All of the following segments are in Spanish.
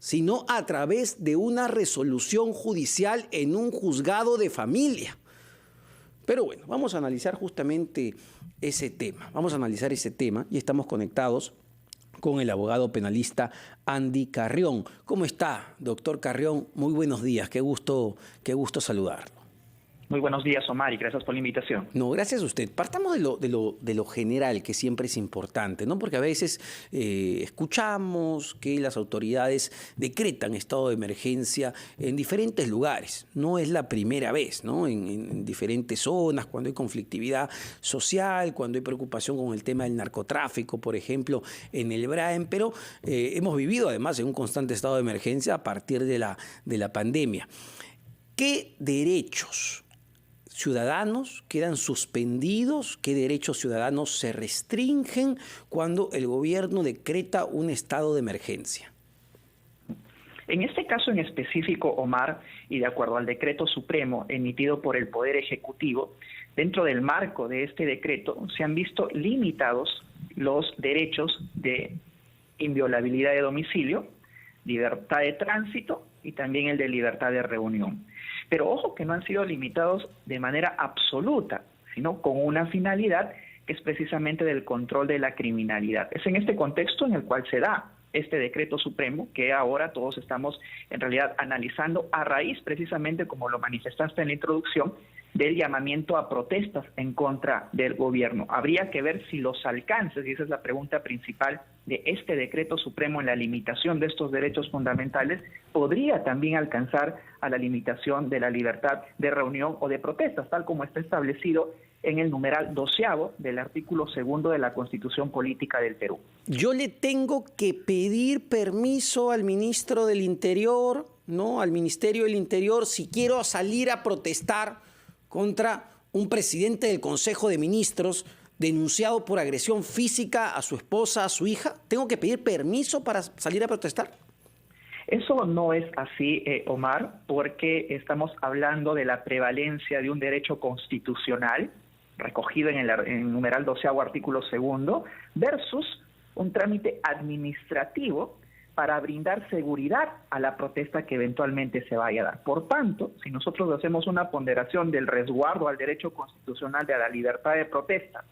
sino a través de una resolución judicial en un juzgado de familia. Pero bueno, vamos a analizar justamente ese tema. Vamos a analizar ese tema y estamos conectados con el abogado penalista Andy Carrión. ¿Cómo está, doctor Carrión? Muy buenos días, qué gusto saludarlo. Muy buenos días, Omar, y gracias por la invitación. No, gracias a usted. Partamos de lo general, que siempre es importante, ¿no? Porque a veces escuchamos que las autoridades decretan estado de emergencia en diferentes lugares. No es la primera vez, ¿no? En diferentes zonas, cuando hay conflictividad social, cuando hay preocupación con el tema del narcotráfico, por ejemplo, en el Braen, pero hemos vivido además en un constante estado de emergencia a partir de la pandemia. ¿Qué derechos ciudadanos quedan suspendidos? ¿Qué derechos ciudadanos se restringen cuando el gobierno decreta un estado de emergencia? En este caso en específico, Omar, y de acuerdo al decreto supremo emitido por el Poder Ejecutivo, dentro del marco de este decreto se han visto limitados los derechos de inviolabilidad de domicilio, libertad de tránsito y también el de libertad de reunión. Pero ojo que no han sido limitados de manera absoluta, sino con una finalidad que es precisamente del control de la criminalidad. Es en este contexto en el cual se da este decreto supremo que ahora todos estamos en realidad analizando a raíz precisamente, como lo manifestaste en la introducción, del llamamiento a protestas en contra del gobierno. Habría que ver si los alcances, y esa es la pregunta principal de este decreto supremo en la limitación de estos derechos fundamentales, podría también alcanzar a la limitación de la libertad de reunión o de protestas, tal como está establecido en el numeral 12º del artículo 2 de la Constitución Política del Perú. Yo le tengo que pedir permiso al ministro del Interior, ¿no? Al Ministerio del Interior, si quiero salir a protestar contra un presidente del Consejo de Ministros denunciado por agresión física a su esposa, a su hija. ¿Tengo que pedir permiso para salir a protestar? Eso no es así, Omar, porque estamos hablando de la prevalencia de un derecho constitucional recogido en el numeral 12º artículo 2 versus un trámite administrativo para brindar seguridad a la protesta que eventualmente se vaya a dar. Por tanto, si nosotros hacemos una ponderación del resguardo al derecho constitucional de la libertad de protesta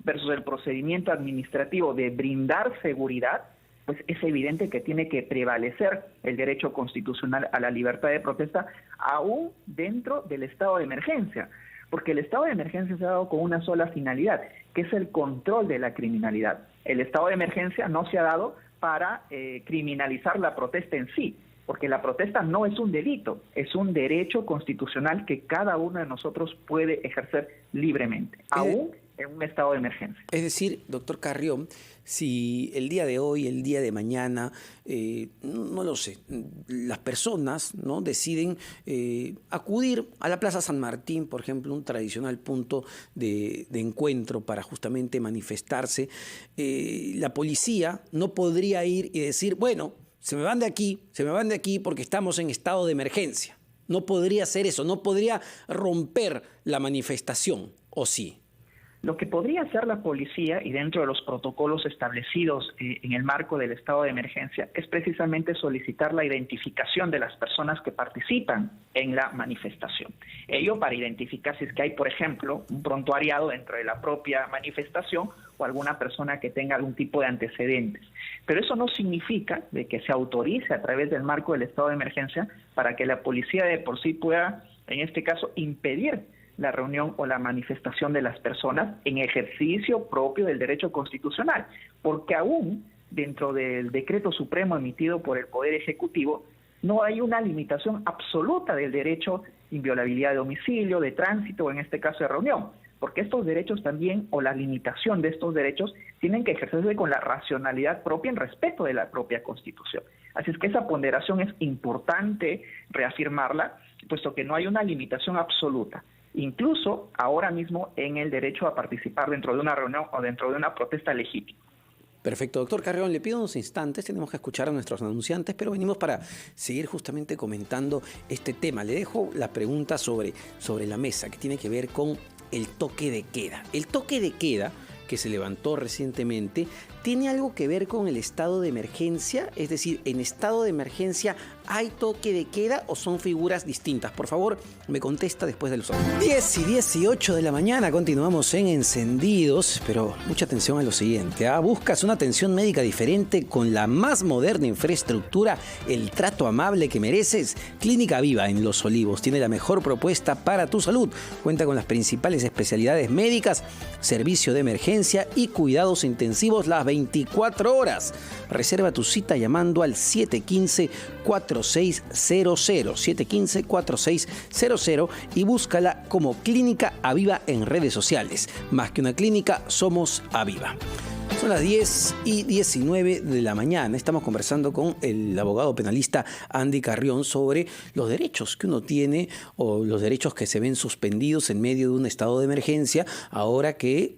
versus el procedimiento administrativo de brindar seguridad, pues es evidente que tiene que prevalecer el derecho constitucional a la libertad de protesta aún dentro del estado de emergencia, porque el estado de emergencia se ha dado con una sola finalidad, que es el control de la criminalidad. El estado de emergencia no se ha dado para criminalizar la protesta en sí, porque la protesta no es un delito, es un derecho constitucional que cada uno de nosotros puede ejercer libremente, aún en un estado de emergencia. Es decir, doctor Carrión, si el día de hoy, el día de mañana, no lo sé, las personas, ¿no?, deciden acudir a la Plaza San Martín, por ejemplo, un tradicional punto de encuentro para justamente manifestarse, la policía no podría ir y decir, bueno, se me van de aquí porque estamos en estado de emergencia. No podría hacer eso, no podría romper la manifestación, ¿o sí? Lo que podría hacer la policía, y dentro de los protocolos establecidos en el marco del estado de emergencia, es precisamente solicitar la identificación de las personas que participan en la manifestación. Ello para identificar si es que hay, por ejemplo, un prontuariado dentro de la propia manifestación o alguna persona que tenga algún tipo de antecedentes. Pero eso no significa de que se autorice a través del marco del estado de emergencia para que la policía de por sí pueda, en este caso, impedir la reunión o la manifestación de las personas en ejercicio propio del derecho constitucional, porque aún dentro del decreto supremo emitido por el Poder Ejecutivo no hay una limitación absoluta del derecho inviolabilidad de domicilio, de tránsito o en este caso de reunión, porque estos derechos también, o la limitación de estos derechos, tienen que ejercerse con la racionalidad propia en respeto de la propia Constitución. Así es que esa ponderación es importante reafirmarla, puesto que no hay una limitación absoluta. Incluso ahora mismo en el derecho a participar dentro de una reunión o dentro de una protesta legítima. Perfecto, doctor Carrión, le pido unos instantes, tenemos que escuchar a nuestros anunciantes, pero venimos para seguir justamente comentando este tema. Le dejo la pregunta sobre la mesa, que tiene que ver con el toque de queda. El toque de queda que se levantó recientemente tiene algo que ver con el estado de emergencia? Es decir, ¿en estado de emergencia hay toque de queda o son figuras distintas? Por favor, me contesta después de los 10:18 de la mañana. Continuamos en Encendidos, pero mucha atención a lo siguiente. ¿Buscas una atención médica diferente con la más moderna infraestructura, el trato amable que mereces? Clínica Viva en Los Olivos tiene la mejor propuesta para tu salud. Cuenta con las principales especialidades médicas, servicio de emergencia y cuidados intensivos las 24 horas. Reserva tu cita llamando al 715-4600, 715-4600 y búscala como Clínica Aviva en redes sociales. Más que una clínica, somos Aviva. Son las 10:19 de la mañana. Estamos conversando con el abogado penalista Andy Carrión sobre los derechos que uno tiene o los derechos que se ven suspendidos en medio de un estado de emergencia, ahora que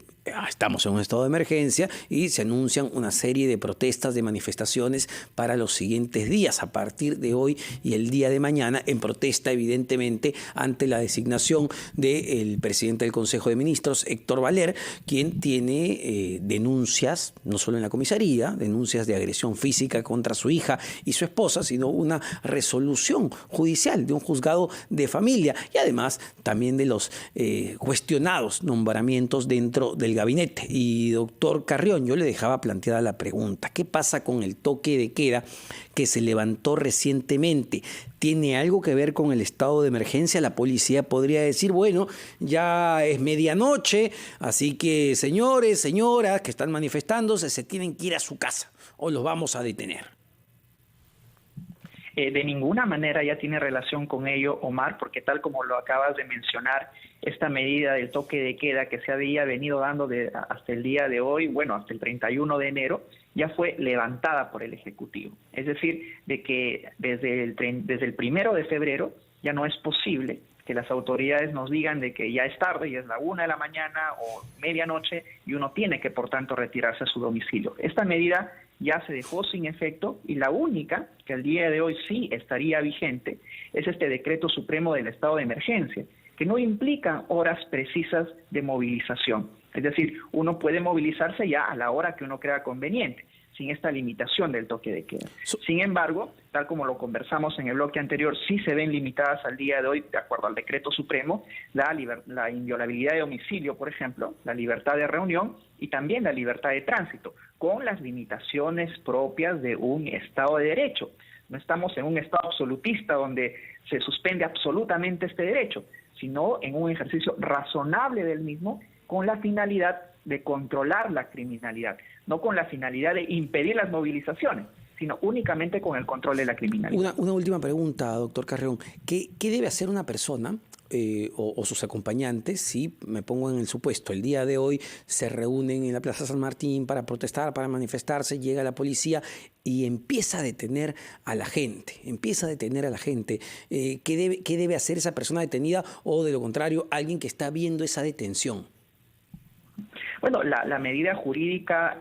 estamos en un estado de emergencia y se anuncian una serie de protestas, de manifestaciones para los siguientes días, a partir de hoy y el día de mañana, en protesta evidentemente ante la designación del presidente del Consejo de Ministros, Héctor Valer, quien tiene denuncias, no solo en la comisaría, denuncias de agresión física contra su hija y su esposa, sino una resolución judicial de un juzgado de familia y además también de los cuestionados nombramientos dentro del gabinete. Y doctor Carrión, yo le dejaba planteada la pregunta, ¿qué pasa con el toque de queda que se levantó recientemente? ¿Tiene algo que ver con el estado de emergencia? La policía podría decir, bueno, ya es medianoche, así que señores, señoras que están manifestándose se tienen que ir a su casa o los vamos a detener. De ninguna manera ya tiene relación con ello, Omar, porque tal como lo acabas de mencionar, esta medida del toque de queda que se había venido dando hasta el día de hoy, bueno, hasta el 31 de enero, ya fue levantada por el Ejecutivo. Es decir, de que desde el 1 de febrero ya no es posible que las autoridades nos digan de que ya es tarde, ya es la 1 de la mañana o medianoche y uno tiene que, por tanto, retirarse a su domicilio. Esta medida ya se dejó sin efecto y la única que al día de hoy sí estaría vigente es este decreto supremo del estado de emergencia, que no implica horas precisas de movilización. Es decir, uno puede movilizarse ya a la hora que uno crea conveniente, sin esta limitación del toque de queda. Sin embargo, tal como lo conversamos en el bloque anterior, sí se ven limitadas al día de hoy, de acuerdo al decreto supremo, la inviolabilidad de domicilio, por ejemplo, la libertad de reunión y también la libertad de tránsito, con las limitaciones propias de un Estado de Derecho. No estamos en un Estado absolutista donde se suspende absolutamente este derecho, sino en un ejercicio razonable del mismo con la finalidad de controlar la criminalidad, no con la finalidad de impedir las movilizaciones, sino únicamente con el control de la criminalidad. Una última pregunta, doctor Carrión. ¿Qué debe hacer una persona o sus acompañantes si, me pongo en el supuesto, el día de hoy se reúnen en la Plaza San Martín para protestar, para manifestarse, llega la policía y empieza a detener a la gente? ¿Qué debe hacer esa persona detenida o, de lo contrario, alguien que está viendo esa detención? Bueno, la medida jurídica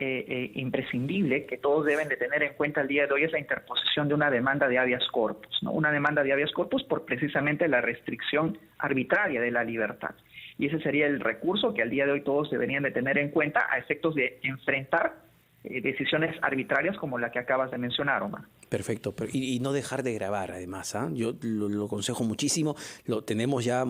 imprescindible que todos deben de tener en cuenta el día de hoy es la interposición de una demanda de habeas corpus, ¿no? Una demanda de habeas corpus por precisamente la restricción arbitraria de la libertad. Y ese sería el recurso que al día de hoy todos deberían de tener en cuenta a efectos de enfrentar decisiones arbitrarias como la que acabas de mencionar, Omar. Perfecto, y no dejar de grabar además, ¿eh? Yo lo aconsejo muchísimo. Tenemos ya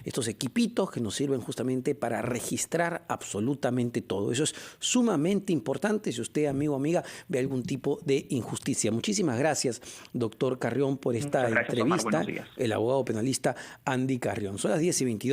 estos equipitos que nos sirven justamente para registrar absolutamente todo. Eso es sumamente importante si usted, amigo o amiga, ve algún tipo de injusticia. Muchísimas gracias, doctor Carrión, por esta entrevista. Omar, buenos días. El abogado penalista Andy Carrión. Son las 10:22.